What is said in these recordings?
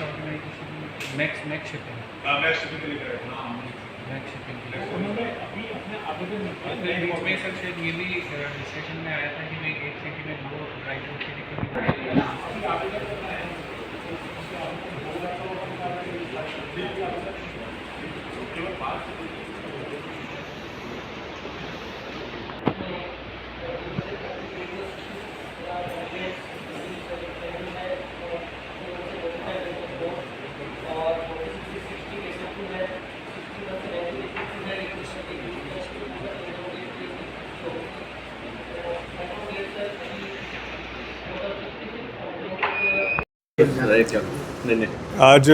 Organisation max shipping के लिए करें। मैक्स शिपिंग के लिए उन्होंने अभी अपने आवेदन बीच में सर शायद ये भी डिस्कशन में आया था कि भाई एक सिटी में दो राइट टू सिटी को आज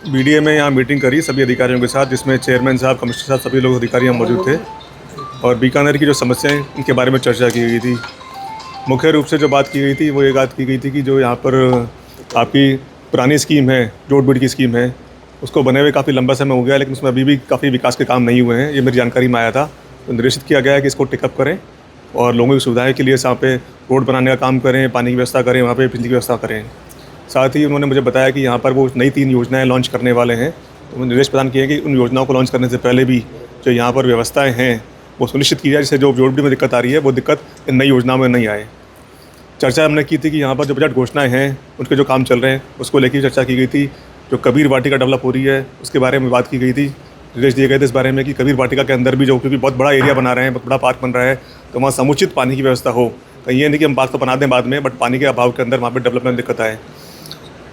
बीडीए में यहाँ मीटिंग करी सभी अधिकारियों के साथ, जिसमें चेयरमैन साहब, कमिश्नर साहब, सभी लोग अधिकारी यहाँ मौजूद थे और बीकानेर की जो समस्याएं इनके बारे में चर्चा की गई थी। मुख्य रूप से जो बात की गई थी वो ये बात की गई थी कि जो यहाँ पर आपकी पुरानी स्कीम है, रोड बिल्ड की स्कीम है, उसको बने हुए काफ़ी लंबा समय हो गया, लेकिन उसमें अभी भी काफ़ी विकास के काम नहीं हुए हैं। ये मेरी जानकारी में आया था, तो निर्देशित किया गया है कि इसको टेकअप करें और लोगों की सुविधाएँ के लिए यहाँ पे रोड बनाने का काम करें, पानी की व्यवस्था करें, वहाँ पर बिजली की व्यवस्था करें। साथ ही उन्होंने मुझे बताया कि यहाँ पर वो नई 3 योजनाएं लॉन्च करने वाले हैं। तो उन्होंने निर्देश प्रदान किए कि उन योजनाओं को लॉन्च करने से पहले भी जो यहाँ पर व्यवस्थाएं हैं वो सुनिश्चित की जाए, जिससे जो रोड में दिक्कत आ रही है वो दिक्कत इन नई योजनाओं में नहीं आए। चर्चा हमने की थी कि यहाँ पर जो बजट घोषणाएँ हैं उनके जो काम चल रहे हैं उसको लेकर चर्चा की गई थी। जो कबीर वाटिका डेवलप हो रही है उसके बारे में बात की गई थी। निर्देश दिए गए थे इस बारे में कि कबीर वाटिका के अंदर भी जो, क्योंकि बहुत बड़ा एरिया बना रहे हैं, बहुत बड़ा पार्क बन रहा है, तो वहाँ समुचित पानी की व्यवस्था हो। कहीं ये नहीं कि हम पार्क तो बना दें बाद में, बट पानी के अभाव के अंदर वहाँ पर डेवलपमेंट दिक्कत आए।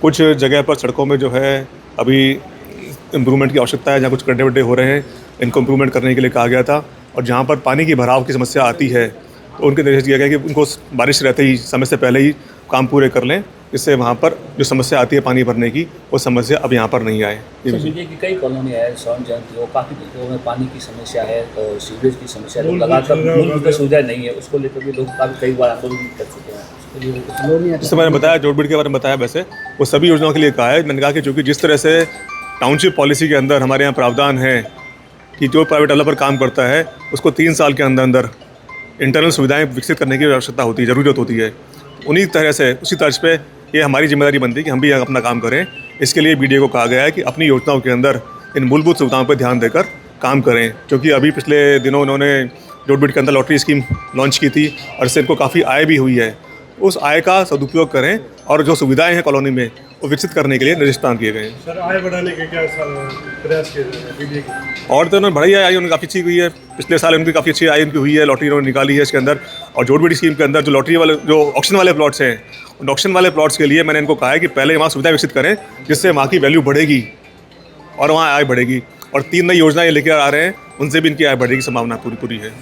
कुछ जगह पर सड़कों में जो है अभी इम्प्रूवमेंट की आवश्यकता है, जहाँ कुछ गड्ढे वड्ढे हो रहे हैं, इनको इम्प्रूवमेंट करने के लिए कहा गया था। और जहाँ पर पानी की भराव की समस्या आती है तो उनके निर्देश दिया गया कि उनको बारिश रहते ही, समय से पहले ही काम पूरे कर लें, जिससे वहाँ पर जो समस्या आती है पानी भरने की, वो समस्या अब यहाँ पर नहीं आए। बीडीए की कई कॉलोनी है, स्वर्ण जयंती हो, काफ़ी जगहों में पानी की समस्या है, तो सीवरेज की समस्या है, लगातार मूलभूत सुविधा नहीं है, उसको लेकर भी लोग काफ़ी कई बार आंदोलन कर चुके हैं। जैसे मैंने बताया, जोड़ बिड के बारे में बताया, वैसे वो सभी योजनाओं के लिए कहा है। मैंने कहा कि चूँकि जिस तरह से टाउनशिप पॉलिसी के अंदर हमारे यहाँ प्रावधान है कि जो प्राइवेट डेवलपर काम करता है उसको 3 साल के अंदर अंदर इंटरनल सुविधाएं विकसित करने की आवश्यकता होती है, ज़रूरत होती है। उन्हीं तरह से, उसी तर्ज पे ये हमारी जिम्मेदारी बनती है कि हम भी अपना काम करें। इसके लिए बीडीए को कहा गया है कि अपनी योजनाओं के अंदर इन मूलभूत सुविधाओं पर ध्यान देकर काम करें, क्योंकि अभी पिछले दिनों उन्होंने रोड बिड के अंदर लॉटरी स्कीम लॉन्च की थी और इससे इनको काफ़ी आय भी हुई है। उस आय का सदुपयोग करें और जो सुविधाएं हैं कॉलोनी में वो विकसित करने के लिए निर्देश प्रदान किए गए हैं। सर, आय बढ़ाने के क्या प्रयास किए बीडीए की? और तो उन्होंने बढ़ाई आय उनकी काफ़ी अच्छी हुई है। पिछले साल उनकी काफ़ी अच्छी आय उनकी हुई है, लॉटरी उन्होंने निकाली है इसके अंदर। और जोड़ बिड स्कीम के अंदर जो लॉटरी वाले, जो ऑक्शन वाले प्लॉट्स हैं, उन ऑक्शन वाले प्लॉट्स के लिए मैंने इनको कहा है कि पहले वहाँ सुविधा विकसित करें, जिससे वहाँ की वैल्यू बढ़ेगी और वहाँ आय बढ़ेगी। और 3 नई योजनाएं लेकर आ रहे हैं, उनसे भी इनकी आय बढ़ने की संभावना पूरी है।